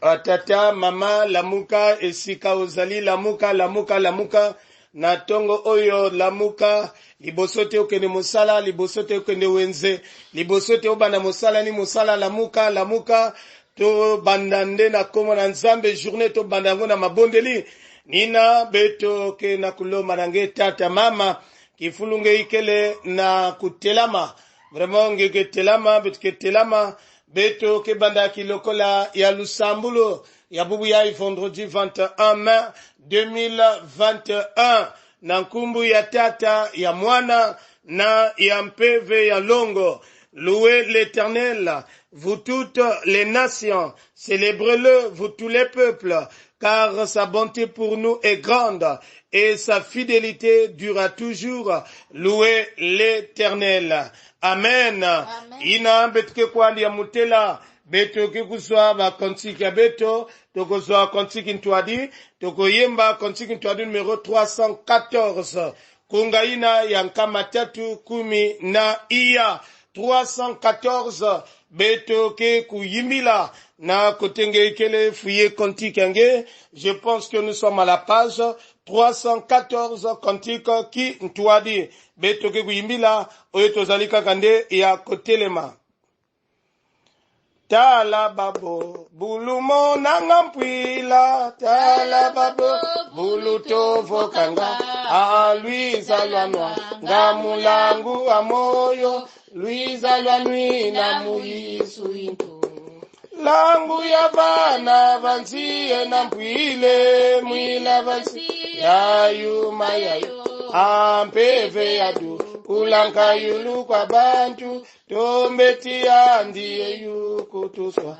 Tata, mama, lamuka, esika ozali, lamuka, na tongo oyo, lamuka, libosote okende mosala, libosote okende wenze, libosote obana mosala ni mosala, lamuka, to bandande na komo na nzambe, journée to bandango na mabondeli, nina beto ke na kuloma nange tata, mama, kifulunge ikele na kutelama, vraiment ngeke telama, betke telama, beto ke banda kilokola ya Lusambulo ya bubu ya vendredi 21 mai 2021 na nkumbu ya tata ya mwana na ya mpeve ya longo. Louez l'Éternel, vous toutes les nations, célébrez-le, vous tous les peuples, car sa bonté pour nous est grande et sa fidélité durera toujours. Louez l'Éternel. Amen. Ina betke kwandi ya mutela beto kikuswa ba kontiki ya beto tokozwa kontiki ntwadi tokoyemba kontiki ntwadi numero 314 kunga ina ya nkama tatu kumi na iya 314 beto ke kuyimbila na kotenge ikele fuye kontiki yange. Je pense que nous sommes à la page 314 kontiki ki ntwadi beto ke kuyimbila oyo tozali kaka nde ya kotelema. Tala babo bulumo nanga mpwila, tala babo buluto vokanga, Luiza lwanwa nga mulangu amoyo, Luiza lwanwi na muyisu into. Langu ya bana banziye na mpwile, mwila banziye ya yuma yayo, ampeve yadu. Ulanka yulu kwa bantu, tombetia ndiye yukutuswa.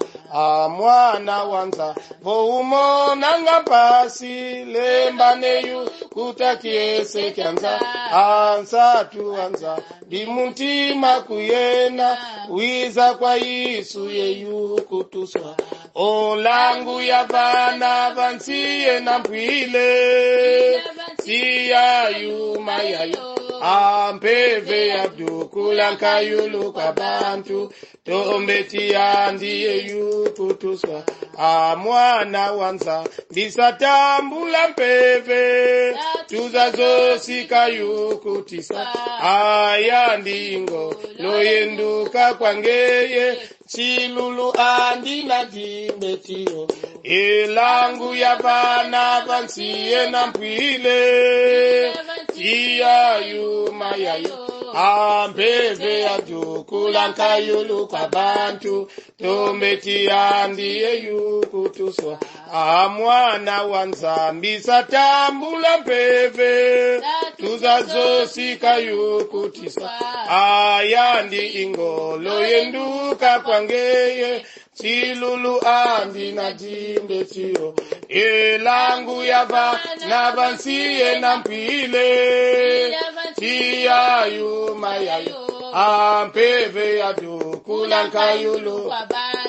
Mwana wanza, voumo nanga pasi, lembane yu kutakiese kyanza. Ansa tu anza, bimuntima kuyena, wiza kwa Yesu ye yukutuswa. Olangu ya bana bansiye na mpwile, siya yuma yayo. Ampeve abdu kulanka yulu kwa bantu, tombeti ndiye yukutuswa. Mwana wanza, bisatambula mpeve, tuzazo sika yukutisa. Aya ndingo, loyenduka kwangeye, chilulu andi na dimbetio. Elangu ya bana bansiye na mpwile, iya yuma yayo. Ampeve ya jukulanka yulu kwa bantu, tombeti ndiye yukutuswa. Mwana wanzambi satambula mpeve, tuzazo sika yukutisa. Ayandi ingolo yenduka kwangeye, chilulu andi na jimbe chio. Elangu yaba na bansiye na mpile, chia yuma yayo. Ampeve ya dukulanka yulu,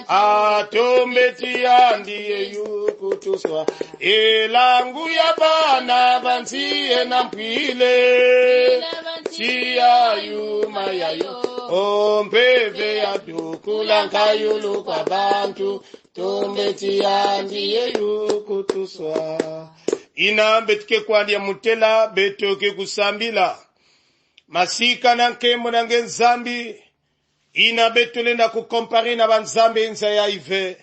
atombeti ndiye yukutuswa. Elangu yaba na bansiye na mpile, chia yuma yayo. Ompeve ya dukulanka yulu kwa bantu, tombeti ndiye yukutuswa. Ina betike kwa dia mutela betoke kusambila. Masika na nkemo na nzambi, ina betule na kukompari na banzambi nza ya ive.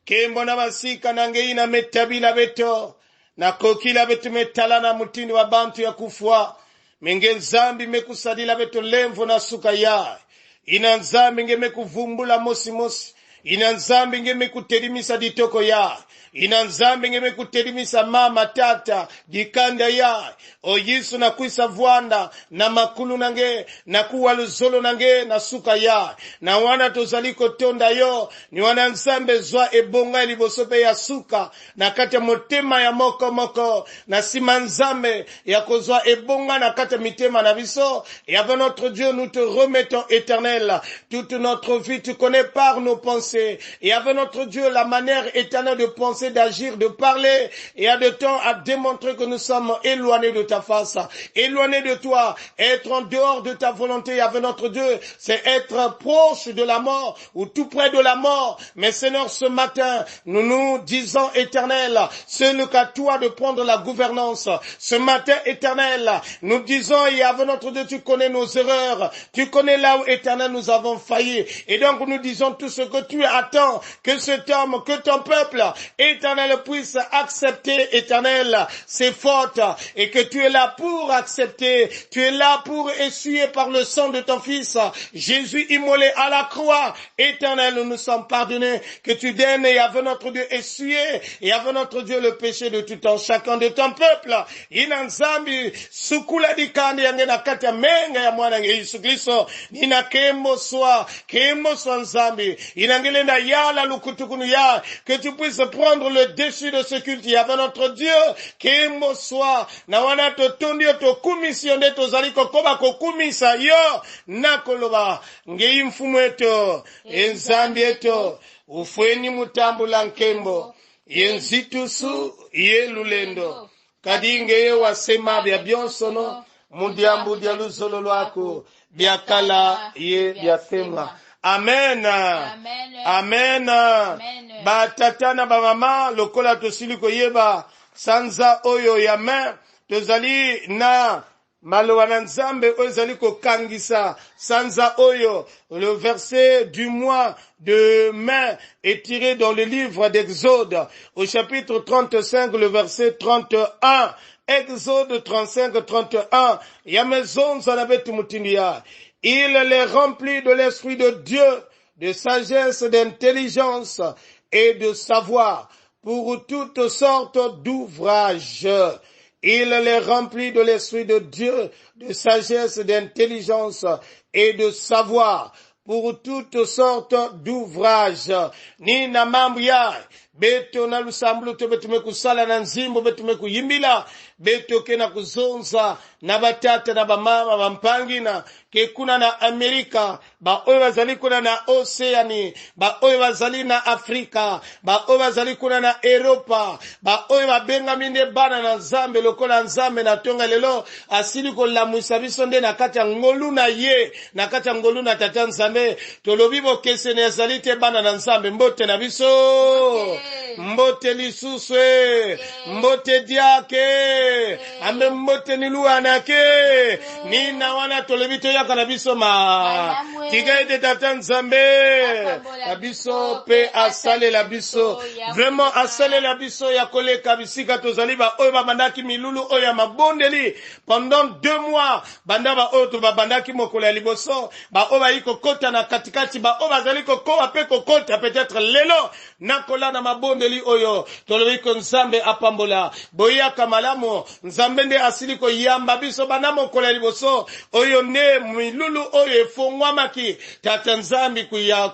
Kembo na masika na nge ina metabila beto, na kokila betu metala na mutini wa bantu ya kufua. Menge nzambi mekusadila beto lemvo na suka ya. Ina nzambi nge mekuvumbula mosi. Ina nzambi nge mekuterimisa ditoko ya. Ina nzambi nge mekuterimisa mama tata jikanda ya. O Yesu na kuisa vuanda na makulu nange na kuwa luzolo nange na suka ya. Na wana tozaliko tonda yo ni wana nzambe zwa ebonga ilibosope ya suka na kata motema ya moko na sima nzambe ya kozwa ebonga na kata mitema na biso. Et avant notre Dieu nous te remettons éternel toute notre vie, tu connais par nos pensées. Et avec notre Dieu la manière éternelle de penser penser, d'agir, de parler. Il y a de temps à démontrer que nous sommes éloignés de ta face, éloignés de toi. Être en dehors de ta volonté avec notre Dieu, c'est être proche de la mort ou tout près de la mort. Mais Seigneur, ce matin, nous nous disons, Éternel, c'est le cas toi de prendre la gouvernance. Ce matin, Éternel, nous disons, et avec notre Dieu, tu connais nos erreurs, tu connais là où, Éternel, nous avons failli. Et donc, nous disons tout ce que tu attends, que cet homme, que ton peuple, Éternel, puisse accepter, Éternel, ses fautes, et que tu es là pour accepter, tu es là pour essuyer par le sang de ton Fils, Jésus immolé à la croix. Éternel, nous nous sommes pardonnés, que tu donnes, et avec notre Dieu, essuyer, et avec notre Dieu, le péché de tout en chacun de ton peuple. Inanzambi, sukula dikandi yangena kati ya menga ya mwana Yesu Kristo, nina kemo swa nzambi, inangelenda yala lukutukunu ya, que tu puisses prendre le dessus de ce culte, et avec notre Dieu, kemo swa, na wana totondio to kumisionde to zaliko koba kokumisa yo, nakoloba, ngei mfumu eto, enzambi eto, ufweni mutambula nkembo, yenzitusu ye lulendo, kadinge ye wasema bya byonsono, mudiambu dia luzolo lwako, bya kala ye bya fema. Amen. Amen. Amen. Ba tata na ba mama, lokola tosili koyeba, sanza oyo ya main, tozali na Malowana Nzambe ozali kokangisa sanza oyo. Le verset du mois de mai est tiré dans le livre d'Exode au chapitre 35, le verset 31. Exode 35, 31. Yamezon zanabet mutindia. Il les remplit de l'esprit de Dieu, de sagesse, d'intelligence et de savoir pour toutes sortes d'ouvrages. Il les remplit de l'esprit de Dieu, de sagesse, d'intelligence et de savoir pour toutes sortes d'ouvrages. Ni na mambo ya beto na lusambulo to betume kusala na nzimbo betume kuyimbila beto kena kuzonza na batata na bamama bampangina ke kuna na Amerika ba oyo bazali kuna na Oceani ba oyo bazali na Afrika ba oyo bazali kuna na Europa ba oyo babenga minde bana na Nzambe lokola Nzambe na tonga lelo asili kolamwisa biso nde na kati ya ngolu na ye na kati ya ngolu na tata Nzambe tolobi bokese ne azali te bana na Nzambe mbote na biso mbote lisuswe mbote diake ambe mbote niluanake nina wana tolobi to yaka na biso ma tigaide tata Nzambe la biso pe asale la biso vraiment asale la biso ya koleka bisika tozali ba oyo babandaki milulu oyo ya mabondeli pendant 2 mois banda ba oyo to babandaki mokolo ya liboso ba oyo bayiko kota na katikati ba oyo bazali kokoa pe kokota peut-être lelo nakola na mabondeli oyo tolobi ko Nzambe apambola boyaka malamu Nzambe nde asili ko yamba biso bana mokolo ya liboso oyo ne milulu oyo efongwamaki tata Nzambe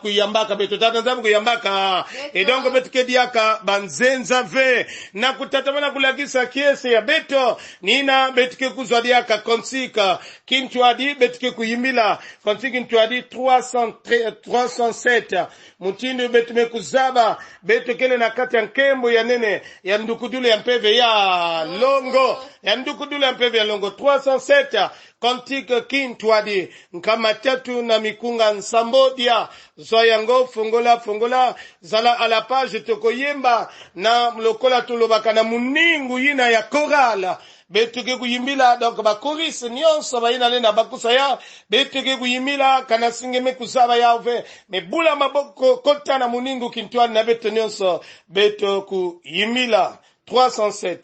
kuyambaka beto tata Nzambe kuyambaka et donc betike diaka banzenza ve na kutatamana kulagisa kiese ya beto nina betike kuzwadiaka konsika kintuadi betike kuyimbila konsika kintuadi 307 mutindo betume kuzaba beto kele na kati ya nkembo ya nene ya ndukudule ya mpeve ya longo ya ndukudule ya mpeve ya longo 307 Kantique kintwadi nkamatatu na mikunga nsambodia zoyango fongola zala à la page tokoyemba na lokola tulobaka na muningu yina ya korala betuke kuyimbila donc ba chorus nyonso bayina lena bakusa ya betuke kuyimbila kana singeme kusaba ya ove me bula maboko kota na muningu kintwadi na beto nyonso beto kuyimbila 307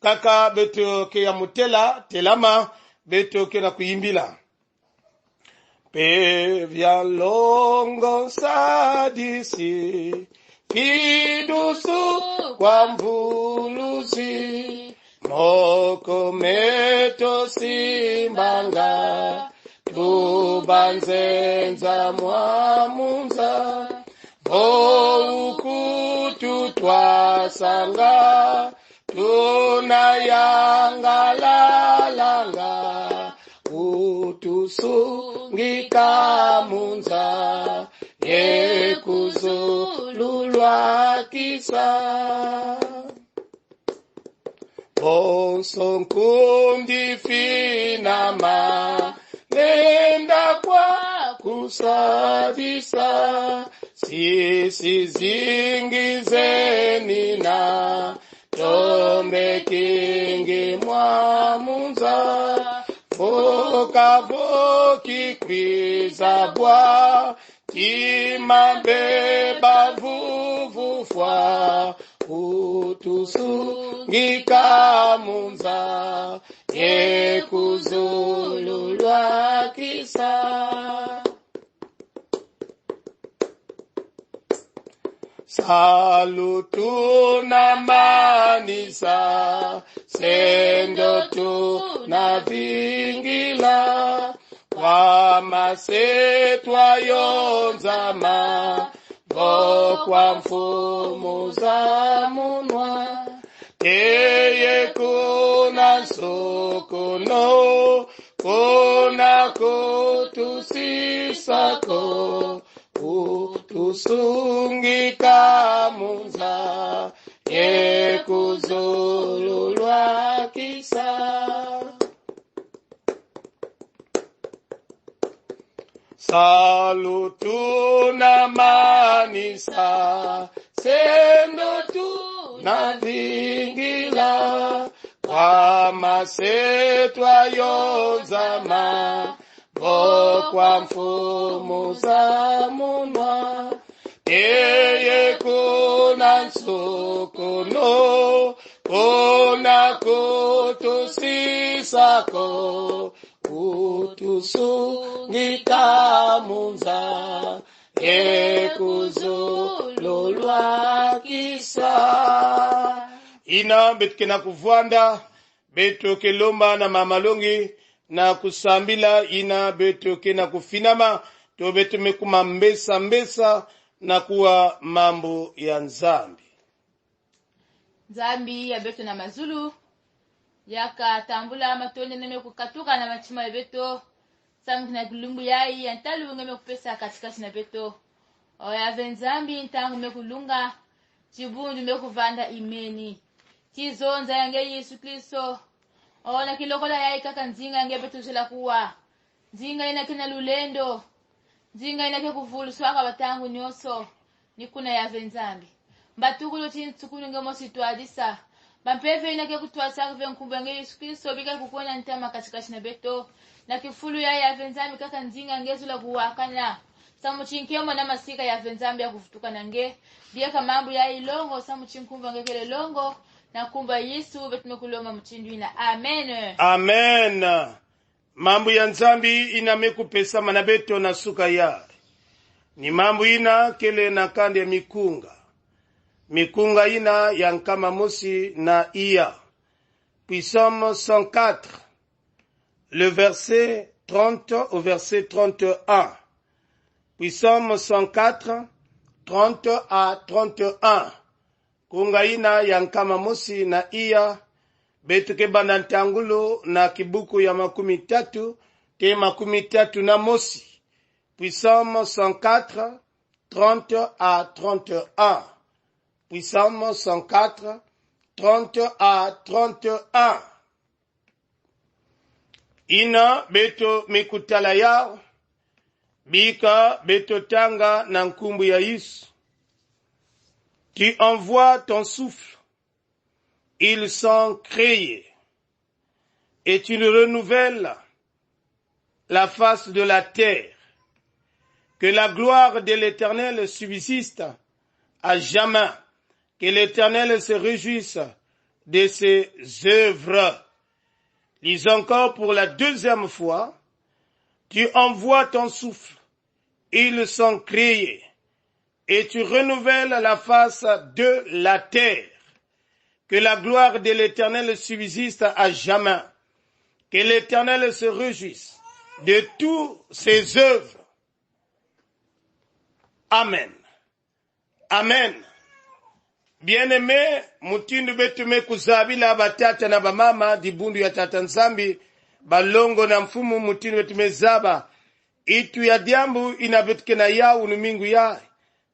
kaka beto ke ya mutela telama beto kena kuyimbila pe vya longo sadisi fidusu kwa mvuluzi moko meto simbanga tubanzenza mwamunza ukutu twasanga tunayangalalanga utusungika munza yekuzululwa lwakisa Bonson kundi finama Nenda kwa kusabisa Sisi zingizeni na Tombe kingi mwamunza Foka voki kwiza bwa Tima beba vuvufwa Utusungika munza Yekuzululwa kisa Salutu na manisa Sendo tu na vingila Kwa masetwa yonzama Kwa mfumu za munwa Teye kuna sokono Kuna kutusisako Utusungika munza Yekuzululwa kisa Salutu na manisa Sendo tu na vingila Kwa masetwa yonzama Kwa mfumu za munwa Eye kuna sokono Kuna kutusisako Utusungika munza Yekuzululwa kisa Ina betkena kuvwanda Beto kelomba na mamalongi Na kusambila ina beto kena kufinama To beto mekuma mbesa Na kuwa mambo ya nzambi Nzambi ya beto na mazulu Yaka tambula matonde neme kukatuka na machima ya beto Samu kina kulumbu yai Yantalu ngeme kupesa katika na beto Oya venzambi ntangu mekulunga Chibundu mekuvanda imeni Chizonza yange Yesu Kristo Ona kilokola yai kaka nzinga yange beto zila kuwa Nzinga ina kina lulendo Nzinga ina kekuvulu swaka batangu nyoso Nikuna ya venzambi Mbatukulo chini tukunu ngemo situadisa Bampefe ina kekutuwa sakwe nkumbu yange Yesu Kristo Bika kukuona nitama katika na beto Na kifulu ya venzambi kaka nzinga ngezula kuwakana Samu chinkemo na masika ya venzambi ya kufutuka nange Biaka mambu ya ilongo Samu chinkumbu ngekele longo Na kumba Yesu betumekuloma mchindwina Amen Amen Mambu ya nzambi ina mekupesa manabeto na suka yari Ni mambu ina kele na kande ya mikunga Mikunga ina ya nkama mosi na iya Psalm 104 Le verset 30 au verset 31 Psalm 104 30 à 31 Kunga ina ya nkama mosi na iya Betu kebanda ntangulo na kibuku ya 13 te 13 na mosi Psalm 104 30 à 31 Psalm 104 30 à 31 Ina beto mikutala yao Bika beto tanga na nkumbu ya Yesu Tu envoies ton souffle Ils sont créés et tu renouvelles la face de la terre. Que la gloire de l'Éternel subsiste à jamais. Que l'Éternel se réjouisse de ses œuvres. Lis encore pour la deuxième fois. Tu envoies ton souffle. Ils sont créés et tu renouvelles la face de la terre. Que la gloire de l'Éternel subsiste à jamais. Que l'Éternel se réjouisse de toutes ses œuvres. Amen. Amen. Bien-aimé, mutindu betume kuzabila batata na bamama dibundu ya tata nzambi, balongo na mfumu mutindu betume zaba, itu ya diambu inabetuke na ya unumingu ya,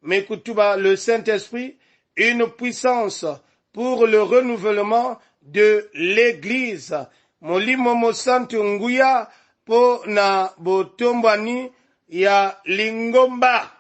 mais kutuba le Saint-Esprit, une puissance pour le renouvellement de l'Église. Molimo mosantu nguya po na botombani ya lingomba.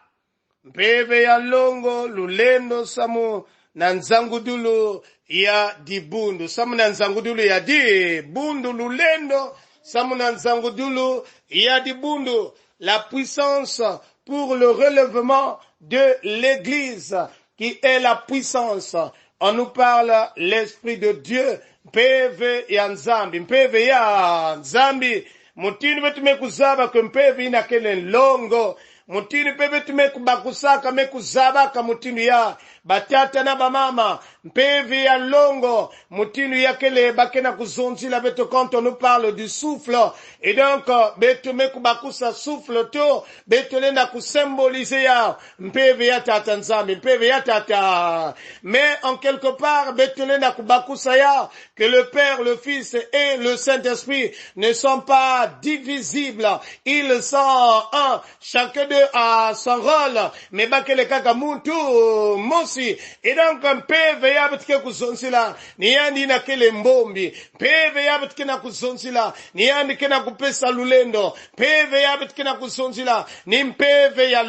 Mpeve ya longo lulendo samu na nzangudulu ya dibundu. Samu na nzangudulu ya dibundu lulendo. Samu na nzangudulu ya dibundu. La puissance pour le relèvement de l'Église, qui est la puissance. On nous parle l'Esprit de Dieu. Mpeve ya nzambi. Mpeve ya nzambi. Mutini wetu mekuzaba ke mpeve ina kele longo. Mutini pebe tumekubakusaka mekuzabaka mutini ya batata na bamama mpevi ya longo mutini ya kele bakena kuzonzila beto quand on nous parle du souffle et donc beto mekubakusa souffle to beto lenda kusymboliser ya mpevi ya tata nzambi mpevi ya tata mais en quelque part beto lenda kubakusa ya que le Père, le Fils et le Saint-Esprit ne sont pas divisibles, ils sont un, chacun d'eux a son rôle, mais bakele kaka muntu mosi, et donc mpeve ya betike kuzonsila, ni yandi na kele mbombi, mpeve ya betike na kuzonsila, ni yandi kena kupesa lulendo, mpeve ya betike na kuzonsila, ni mpeve ya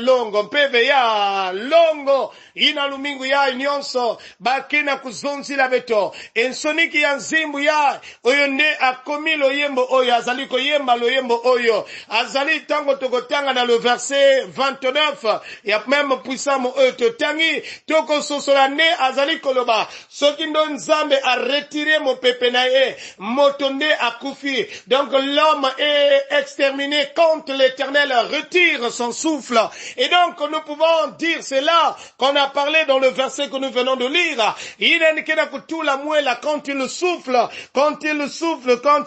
longo, ina lumingu ya nyonso, bakena kuzonsila beto, ensoniki ya nzimbu ya, oyo nde akomi loyembo oyo, azali koyemba loyembo oyo, azali tango tokotanga na le verset 29, ya même puissant oyo totangi, toko sosola ne azali koloba, soki ndo nzambe a retiré mon pepe na ye, moto nde akufi, donc l'homme est exterminé quand l'Éternel retire son souffle, et donc nous pouvons dire cela qu'on a parlé dans le verset que nous venons de lire, il indique que la muela quand il souffle, quand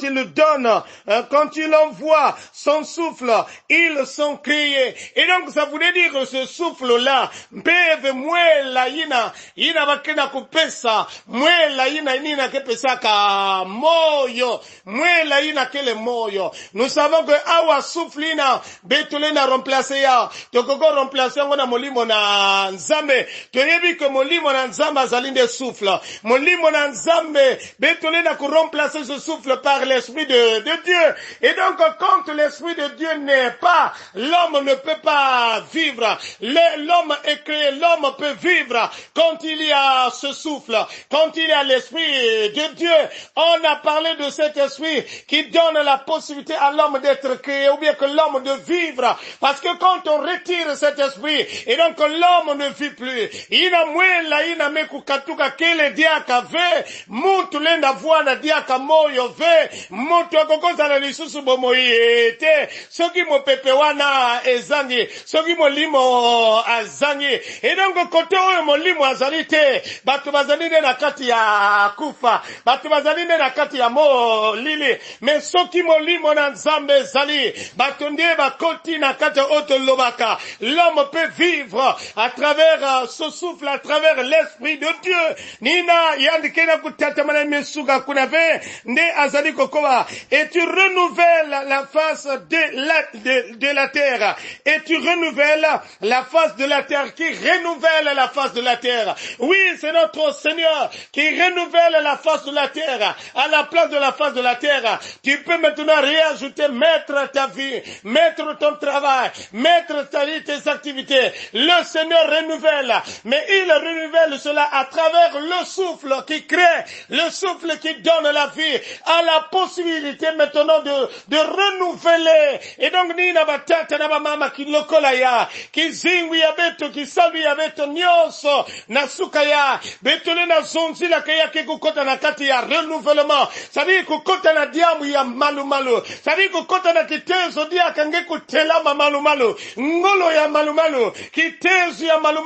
il donne, quand il envoie son souffle, ils sont créés. Et donc ça voulait dire que ce souffle-là, mpeve mwela ina bakena kupesa, mwela ina kepesa ka moyo, mwela ina kele moyo. Nous savons que awa souffle ina betule na remplacer ya, tokoko remplacer ngona molimo na nzambe, toyebi que molimo na nzambe azalinde souffle, molimo na nzambe betule na remplacer ce souffle par l'Esprit de Dieu. Et donc, quand l'Esprit de Dieu n'est pas, l'homme ne peut pas vivre. L'homme est créé, l'homme peut vivre quand il y a ce souffle, quand il y a l'Esprit de Dieu. On a parlé de cet Esprit qui donne la possibilité à l'homme d'être créé, ou bien que l'homme de vivre. Parce que quand on retire cet Esprit, et donc l'homme ne vit plus. Ina mwela ina meku katuka kele diaka ve, mutu lenda vuana diaka moyo ve, mutu akokoza na lisusu bomoyete, soki mo pepe wana ezangi, soki mo limo azangi, et donc kote oyo mo limo azalite, batu bazalide na kati ya kufa, batu bazalide na kati ya mo lili, mais soki mo limo na nzambe zali, batu ndie bakoti na kati oto lobaka, l'homme peut vivre à travers ce souffle, à travers l'Esprit de Dieu. Nina yandikena kutatamana mesuga kunave, nde azali kokoba, et tu renouvelles la face de la terre, et tu renouvelles la face de la terre, qui renouvelle la face de la terre. Oui, c'est notre Seigneur qui renouvelle la face de la terre. À la place de la face de la terre, tu peux maintenant réajouter, mettre ta vie, mettre ton travail, mettre tes activités. Le Seigneur renouvelle, mais il renouvelle cela à travers le souffle qui crée, le souffle qui donne la vie, à la possibilité maintenant de renouveler. Et donc, nina batata na mama ki lokola ya, ki zingwi ya beto, ki salvi ya beto nyonso, na suka ya, beto le na zonzi la kaya ke kukota na kati ya renouvellement. Sabi kukota na diamu ya malu. Sabi kukota na kitezo dia kange kutelama malu. Ngolo ya malu. Kitezo ya malu.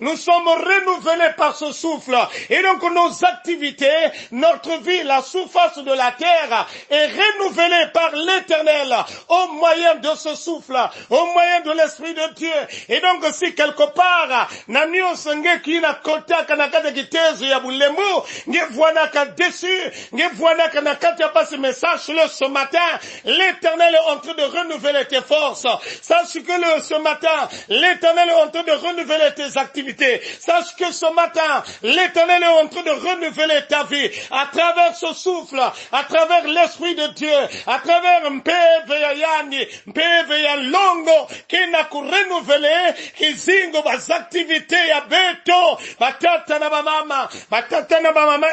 Nous sommes renouvelés par ce souffle. Et donc, nos activités, notre vie, la surface de la terre est renouvelée par l'Éternel au moyen de ce souffle, au moyen de l'Esprit de Dieu. Et donc, si quelque part, Nanio Senge nge kina kotaka na kata kitezo ya bulembu, nge voanaka dessus, nge voanaka na kata passe message ce matin, l'Éternel est en train de renouveler tes forces. Sache que ce matin, l'Éternel est en train de renouveler tes activités. Sache que ce matin, l'Éternel est en train de renouveler ta vie à travers ce souffle, à travers l'Esprit de Dieu, à travers Mpeve ya yani, Mpeve ya longo, qui n'a qu'à renouveler, qui zingo bas activités ya beto, batata na mama,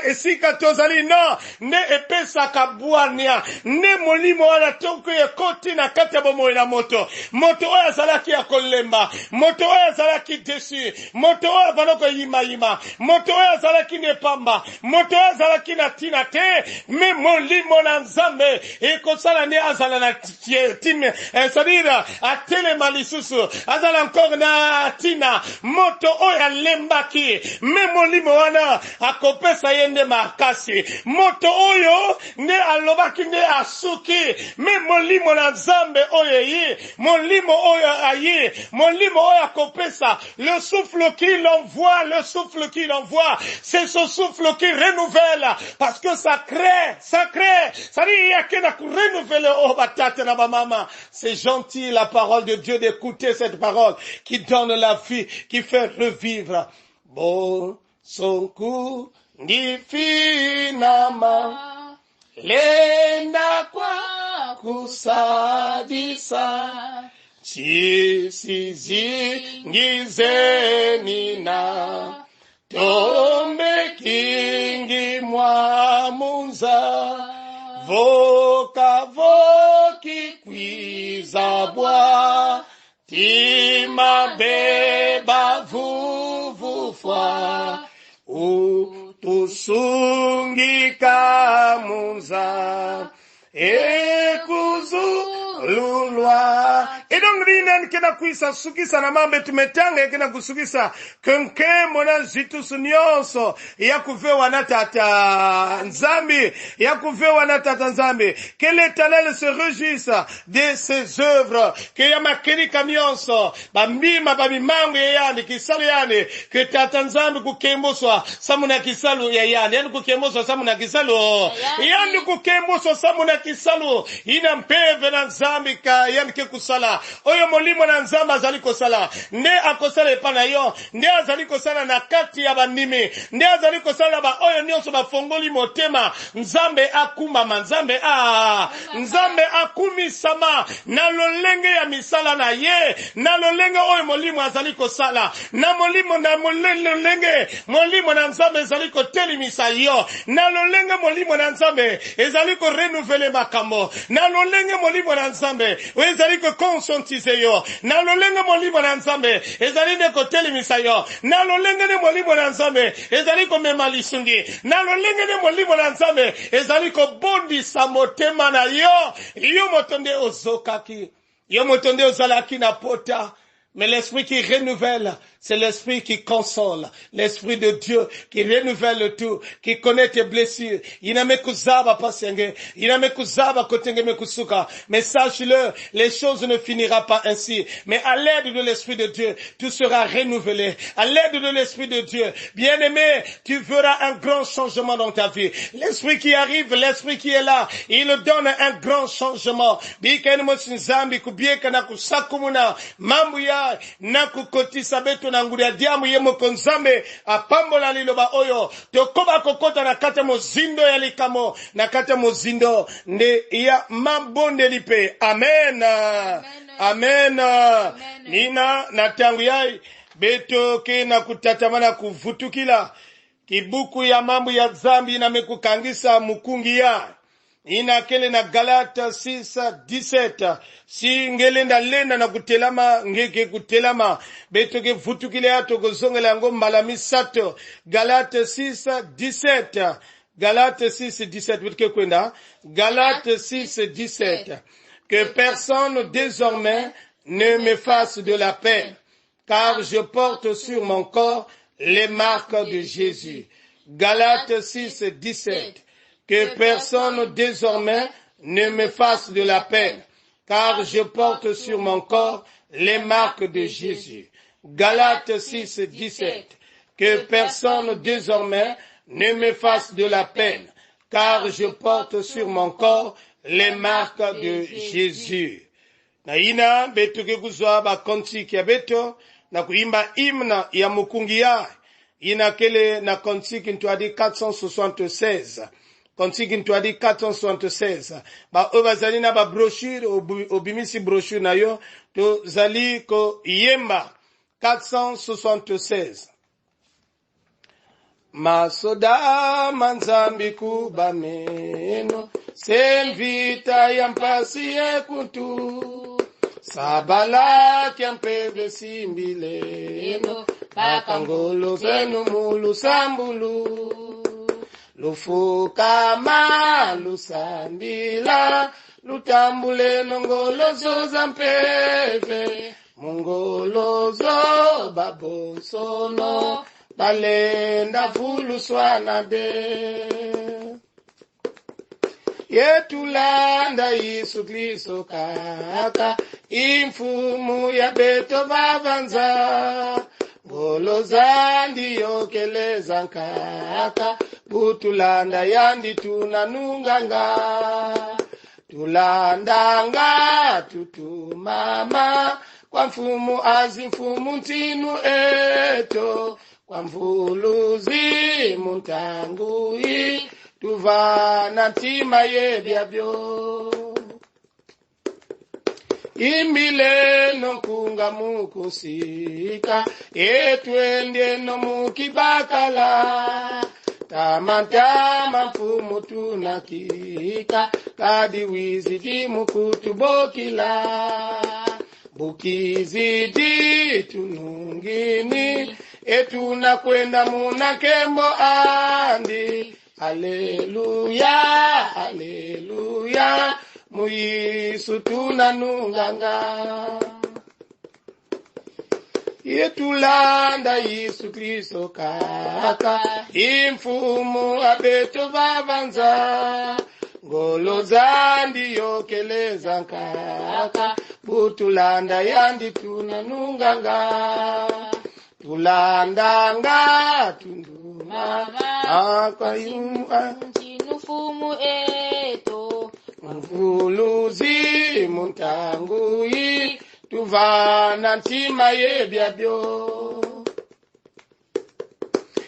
esika tozali no, ne epesa kabuania, ne molimo wana toko ye koti na kati ya bomo na moto oya zalaki ya kolemba, moto oya zalaki desu, moto oya vanoko yima, moto oya zalaki nepamba, moto oya zalaki na tina te, me molimo na nzambe, ekosala ne azala na time, c'est-à-dire, atelema lisusu, azala encore na tina, moto oya lembaki, me molimo wana, akopesa yende makasi, moto oyo, ne alobaki ne asuki, me molimo na nzambe oyo yi, molimo oyo ayi, molimo oyo akopesa, le souffle qu'il envoie, c'est ce souffle qui renouvelle, parce que ça crée, ça dit, il y a qu'à renouveler, oh, batate na ba mama, c'est gentil la parole de Dieu d'écouter cette parole, qui donne la vie, qui fait revivre. Bon, son coup, ni finama, lenda kwa kusadisa, chisizingizeni na tombe kingi mwamunza, voka voki kwizabwa, tima beba vuvufwa, utusungika munza, ekuzululwa. Et donc, rinen kena kuisa sukisa na mambe tumetanga kena kusukisa kenke mona zitu sunyonso ya kuvewa na tata nzambi, ya kuvewa na tata nzambi. Que l'Éternel se réjouisse de ses œuvres, que ya makeni kamionso, bambima babimangu ya yani, kisalu yani, que tata nzambi kukemboswa, samuna kisalu ya yani, yani kukemboswa samuna kisalu, yani kukemboswa samuna kisalu, ina mpeve na nzambi ka yani ke kusala. Oyo molimo na nzamba azali kosala, nde akosala epana yo, nde azali kosala na kati ya bandimi, nde azali kosala ba oyo nyonso bafongoli motema, nzambe akumama, nzambe akumisama, na lolenge ya misala na ye, na lolenge oyo molimo azali kosala, na molimo na molimo na nzambe ezali kotelimisa yo, na lolenge molimo na nzambe ezali ko renouveler makambo, na lolenge molimo na nzambe ezali ko conscientiser yo, na lolenge molimo na nzambe ezali ne kotelimisa yo, na lolenge ne molimo na nzambe ezali ko mema lisungi, na lolenge ne molimo na nzambe ezali ko bondisa motema na yo, yo motonde ozokaki, yo motonde ozalaki na pota. Mais l'esprit qui renouvelle, c'est l'esprit qui console. L'esprit de Dieu qui renouvelle tout, qui connaît tes blessures. Inamekuzaba pasenge, inamekuzaba kotenge mekusuka. Mais sache-le, les choses ne finiront pas ainsi. Mais à l'aide de l'esprit de Dieu, tout sera renouvelé. À l'aide de l'esprit de Dieu, bien-aimé, tu verras un grand changement dans ta vie. L'esprit qui arrive, l'esprit qui est là, il donne un grand changement. Bikenemosinzambi kubieka na kusakumuna, mambuya na kukotisa beto na nguria diamu ye mokonzambe apambola liloba oyo tokoba kokota na kata mozindo ya likamo na kata mozindo nde ya mabonde lipe. Amen. Amen. Nina na tangu yai beto ke na kutatamana kuvutukila kibuku ya mambo ya zambi na mekukangisa mukungi ya ina kele na Galata 6:17 si ngelenda lenda na kutelama ngeke kutelama beto ke vutukile ato kozongela yango mbala misato. Galate 6:17 Galate 6:17 bitke kwenda Galate 6:17 que personne désormais ne me fasse de la peine car je porte sur mon corps les marques de Jésus. Galate 6:17 que personne désormais ne me fasse de la peine, car je porte sur mon corps les marques de Jésus. Galates 6:17. que personne désormais ne me fasse de la peine, car je porte sur mon corps les marques de Jésus. Na ina beto ke kuzwa ba kontiki ya beto na kuimba himna ya mukungi ya ina kele na kontiki ntwadi 476. Kontiki ntwadi 476. Ba obazali na ba brochure obimisi brochure na yo to zali ko yemba 476. Masoda manzambi kubameno senvita ya mpasi ekutu sabala kyampebe simbileno bakangolo zenu mulu sambulu lufukama lusambila lutambule nongolozo zampeve mongolozo babosono balenda fulu swana de yetulanda Yesu Kristo kaka imfumu ya beto bavanza ngolo zandi yokeleza nkaka butulanda yandi tunanunganga tulandanga tutumama kwa mfumu azimfumu ntinu eto kwa mvuluzi muntangui tuvana ntima yebyabyo imbile nonkunga mukusika etwende no mukibakala tamantama mfumu tunakika kadi wizidi mukutubokila bukizidi tunungini etuna kwenda munakembo andi haleluya haleluya muyisu tunanunganga yetulanda Yesu Kristo kaka imfumu abeto bavanza ngolo zandi yokeleza nkaka butulanda yandi tunanunganga tulandanga tundumama akayuma chinufumu eto mvuluzi muntangui tuvana ntima yebyabyo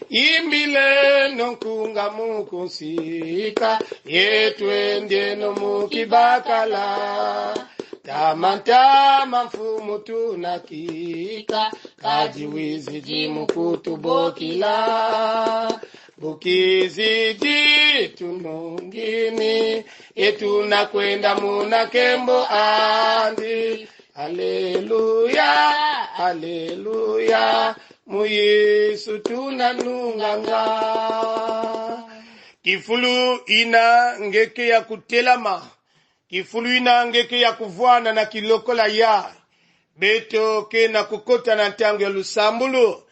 imbile nonkunga mukusika yetwende no mukibakala tamantama mfumu tunakika kajiwiziji mukutubokila bukizidi tunungini etunakwenda munakembo andi haleluya haleluya muyesu tunanunganga kifulu ina ngeke ya kutelama kifulu ina ngeke ya kuvwana na kilokola ya betoke na kukota na ntango ya lusambulu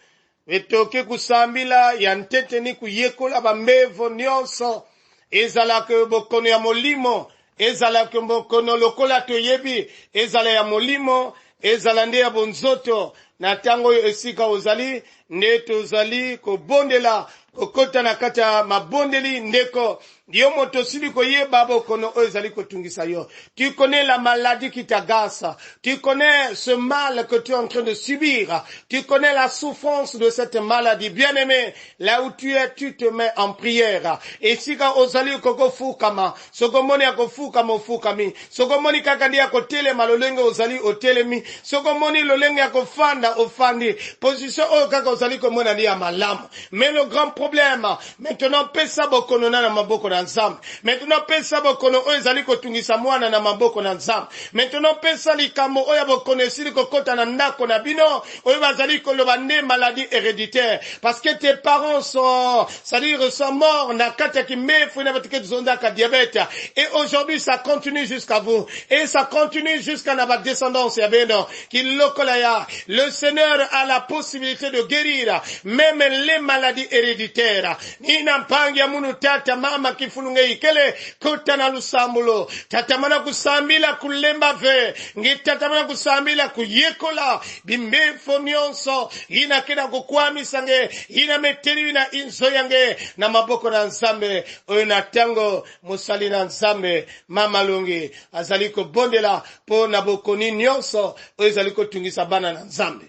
betoke kusambila ya ntete ni kuyekola bambevo nyonso ezalaka bokono ya molimo ezalaka bokono lokola toyebi ezala ya molimo ezala nde ya bonzoto na tango esika ozali neto ozali kobondela kokota na kata mabondeli ndeko Dieu motosili koyeba bokono ezali kotungisa yo. Tu connais la maladie qui t'agace. Tu connais ce mal que tu es en train de subir. Tu connais la souffrance de cette maladie. Bien-aimé, là où tu es, tu te mets en prière. Et si ka ozali koko fukama, sokomoni ako fukama ofukami. Sokomoni kakandi ako telema lolenge ozali otelemi. Sokomoni lolenge ako fanda ofandi. Position o kaka ozali komona li ya malamu. Mais le grand problème, maintenant pesa bokono na maboko na nzambe. Maintenant pesa bokono oyo ezali kotungisa mwana na maboko na nzambe. Maintenant pesa likambo oyo bokono esili kokota na ndako na bino oyo bazali koloba nde maladie héréditaire parce que tes parents sont c'est-à-dire sont morts na kata kimefu na batike zonda ka diabète et aujourd'hui ça continue jusqu'à vous et ça continue jusqu'à na descendance ya beno qui lokola ya. Le Seigneur a la possibilité de guérir même les maladies héréditaires. Nina mpangi ya munu tata mama kifulunge ikele kutana lusambulo tatamana kusambila kulemba ve ngitatamana kusambila kuyekola bimbefo nyonso ina kena kukwamisa nge ina meteri na inzo yange na maboko na nzambe oyo na tango musali na nzambe mama lungi azaliko bondela po na bokoni nyonso oyo zaliko tungisa bana na nzambe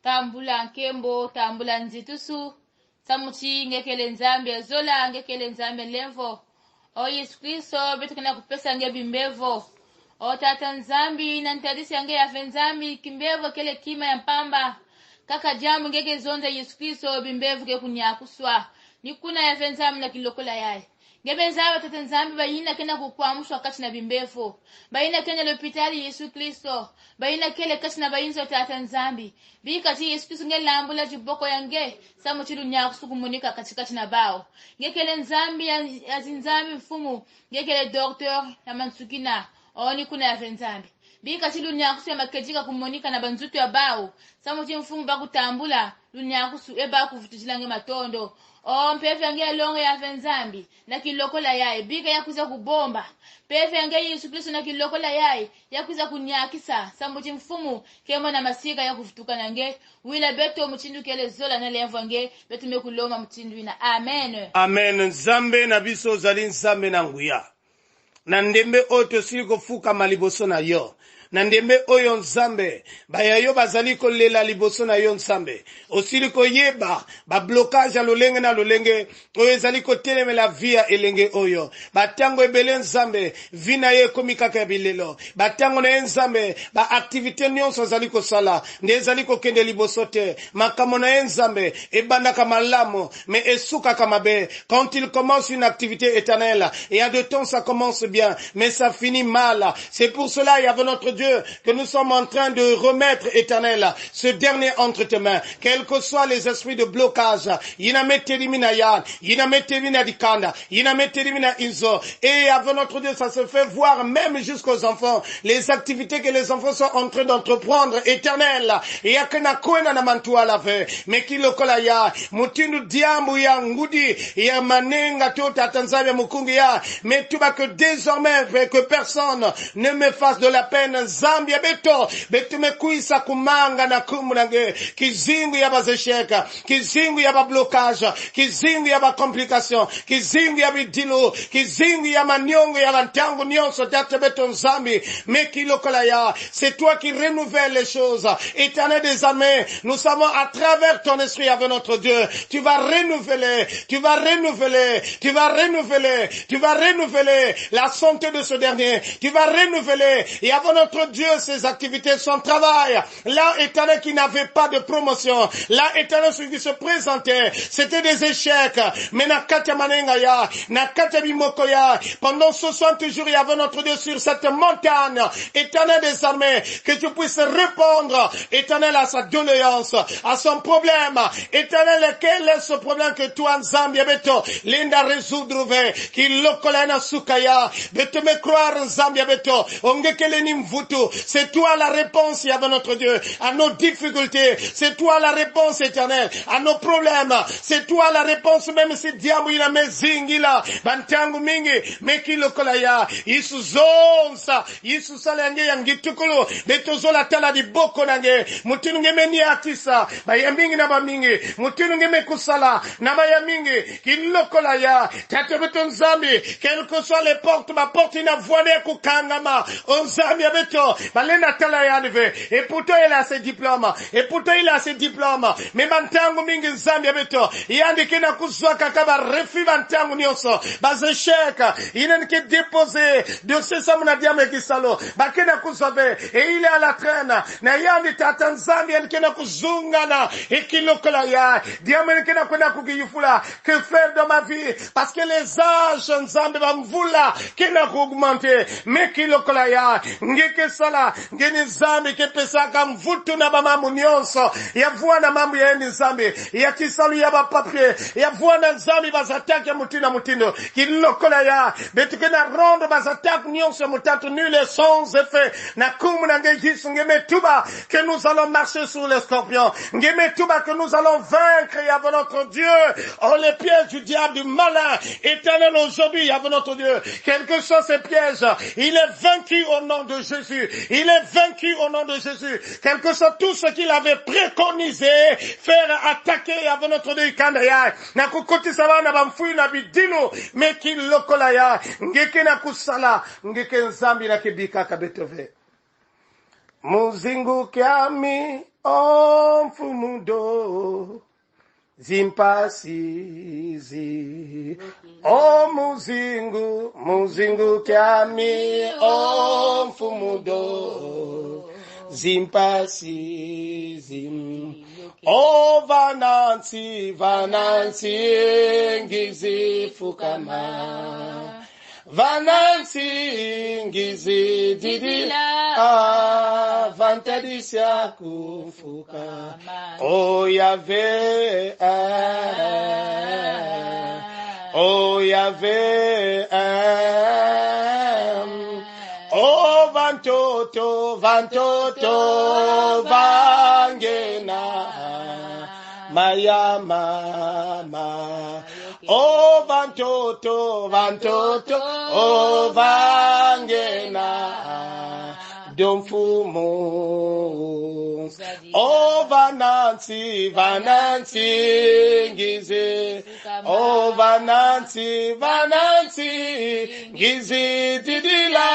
tambula nkembo tambula nzitusu samuchi ngekele nzambe zola ngekele nzambe levo o Yesu Kristo betu kena kupesa nge bimbevo o tata nzambi na ntadisi yange ya fenzambi kimbevo kele kima ya mpamba kaka jamu ngeke zonza Yesu Kristo bimbevo ke kunyakuswa nikuna ya fenzambi na kilokola yae ngebenzaba tata nzambi bayina kena kukwamushwa kati na bimbevo bayina kena lopitali Yesu Kristo bayina kele kati na bayinzo tata nzambi bikati Yesu Kristo ngelambula jiboko yange samuchilu nyakusu kumunika katikati na bao ngekele nzambi azinzambi mfumu ngekele docteur ya mansukina oni kuna ya fenzambi bikati lunyakusu ya makejika kumunika na banzutu ya bao samuchi mfumu bakutambula lunyakusu eba kuvutizilange matondo o mpefe yange longe ya fenzambi na kilokola yae bika yakuza kubomba pefe yange Yesu Kristo na kilokola yae yakuza kunyakisa samuchi mfumu kemo na masika ya kufutuka nange wila beto mchindu kele zola na levo nge beto mekuloma mchindu ina amen amen nzambe na biso zali nzambe na nguya na ndembe oto siliko fuka maliboso na yo na ndembe oyo nzambe bayayo bazali kolela liboso na yo nzambe osili koyeba ba blocage lolenge na lolenge oyo ezali kotelemela via elenge oyo batango ebele nzambe vina ye komikaka ya bilelo batango na nzambe ba activité nyonso zali kosala nde ezali kokende liboso te makambo na nzambe ebandaka malamu mais esukaka mabe quand il commence une activité éternelle et à de temps ça commence bien mais ça finit mal c'est pour cela il y avait notre Dieu que nous sommes en train de remettre, Éternel, ce dernier entre tes mains, quels que soient les esprits de blocage, et avec notre Dieu, ça se fait voir même jusqu'aux enfants, les activités que les enfants sont en train d'entreprendre, Éternel, et akena kwena na mantua la ve, mais qui le kolaya, mutindu diambu ya ngudi, ya manenga tota tanzania mukungi ya, mais tu vas que désormais, que personne ne me fasse de la peine, Zambia beto betumekuisa kumanga na kumunange kizingu ya bazesheka kizingu ya bablocage kizingu ya bakomplication kizingu ya bidilo kizingu ya manyongo ya bantango nyonso date beto nzambi mekilokola ya c'est toi qui renouvelle les choses Éternel des armées nous savons à travers ton esprit avec notre Dieu tu vas renouveler la santé de ce dernier tu vas renouveler et avec notre Dieu, ses activités, son travail. Là, Éternel, qui n'avait pas de promotion. Là, Éternel, celui qui se présentait, c'était des échecs. Mais Nakatia Manengaya, Nakatia Bimokoya, pendant 60 jours, il y avait notre Dieu sur cette montagne. Éternel des armées, que tu puisses répondre, Éternel, à sa doléance, à son problème. Éternel, quel est ce problème que toi, Nzambi, Beto, Linda résoudre, qui lokolena sukaya, de te me croire, Nzambi, Beto, c'est toi la réponse, Yahvé notre Dieu, à nos difficultés. C'est toi la réponse éternelle à nos problèmes. C'est toi la réponse même si diamu ina mezingila bantangu mingi mekilo kolaya Yesu zonsa Yesu salange yangitukulu betozola tala di boko nange mutinu ngemeni akisa bayamingi na bamingi mutinu ngemekusala na bayamingi kilokolaya tate beton zambi quelles que soient les portes ma porte ina voile kukangama Nzambi abeto balenda tala yanive et pourtant il a ses diplômes mais bantangu mingi Nzambi abeto yandike na kuzwaka kaba refi bantangu nyonso bazesheka inenke déposer de ce samuna diame kisalo bakena kuzove et il est à la traîne na yandi tata Nzambi yandike na kuzungana ekilokola ya diame yandike na kwenda kugiyufula que faire dans ma vie parce que les âges Nzambi bamvula kena kuaugmenter mais kilokola ya ngeke ke sala ngeni nzambe ke pesaka mvutu na bamamu nyonso ya vuana mambo ya endi nzambe ya kisalu ya bapapie ya vuana nzambe bazatake mutina mutindo kilokola ya betuke na rondo bazatake nyonso mutatu nul sans effet na kumu na ngejisu ngemetuba que nous allons marcher sur les scorpions ngemetuba que nous allons vaincre et avec notre Dieu oh les pièges du diable du malin éternel aujourd'hui avec notre Dieu quels que soient ces pièges il est vaincu au nom de Jésus il est vaincu au nom de Jésus quel que soit tout ce qu'il avait préconisé faire attaquer avec notre Dieu kandaya na kukotisa bana bamfui na bidino meki lokola ya ngeke na kusala ngeke nzambi na kibika kabetove muzingu kiami omfumudo zimpasizi o muzingu kiami omfumudo zimpasizi o vanansi ngizifukama vanansi ngizididila vantadisya kufuka o Yahweh o vantoto vangena maya mama o vantoto o vangena domfumo o vanansi ngize o vanansi ngize didila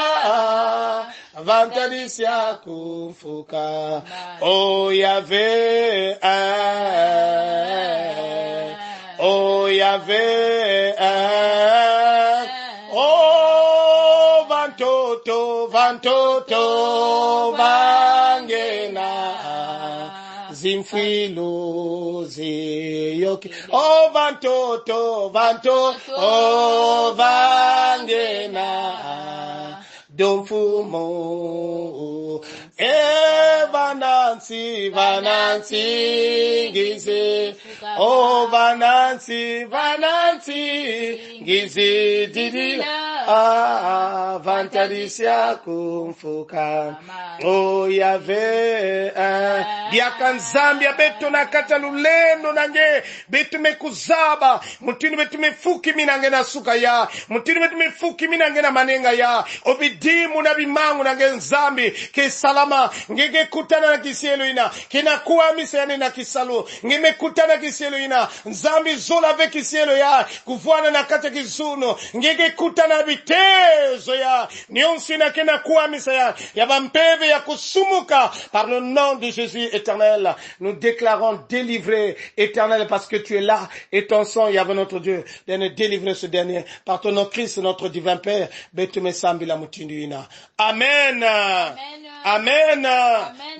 vantadisya kufuka o Yahweh o Yahweh o vantoto vangena zimfilo ziyoki o vantoto o vangena domfumo vanansi ngize o vanansi ngize didila vantadisya kumfuka o Yahweh biaka nzambi ya beto na kata lulendo nange beto mekuzaba mutini beto mefuki minange na suka ya mutini beto mefuki minange na manenga ya obidimu na bimangu nange nzambi ke salama ngege kutana na kisielo ina kina kuwa misayane na kisalu ngeme kutana kisielo ina nzambi zola ve kisielo ya kufuana na kata kizuno ngege kutana bitezo ya nionsi na kina kuwa misaya ya bampeve ya kusumuka par le nom de Jésus éternel nous déclarons délivré éternel parce que tu es là et ton sang y avait notre Dieu de nous délivrer ce dernier par ton nom Christ notre divin Père betume sambi la mutinduina amen amen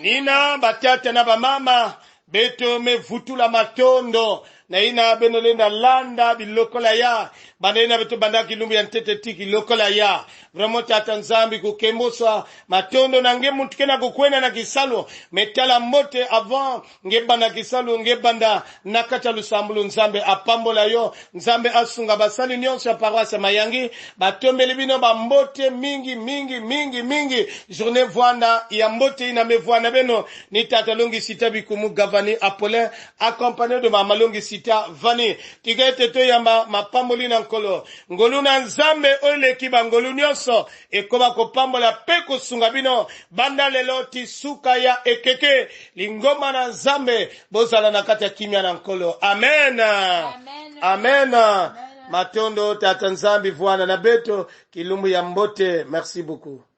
nina batata na bamama betume vutula matondo na ina benolenda landa bilokola ya bandena beto banda kilumbi ya ntete tiki lokola ya vraiment tata nzambi kukemoswa matondo na nge muntu kena kukwena na kisalo metala mote avant nge banda kisalo nge banda nakata lusambulu nzambe apambola yo nzambe asunga basali nyonso ya paroisse mayangi batombeli bino ba mbote mingi journée voanda ya mbote ina mevoana beno ni tata longi sita bikumu gavani Apollin accompagné de mama longi sita vani tigete to yamba mapamboli na nkolo ngolu na nzambe ole kiba ngolu nyonso ekoba kopambola pe kosunga bino banda lelo tisuka ya ekeke lingoma na nzambe bozala na kati ya kimia na nkolo amen amen matondo tata nzambi vuana na beto kilumbu ya mbote merci beaucoup.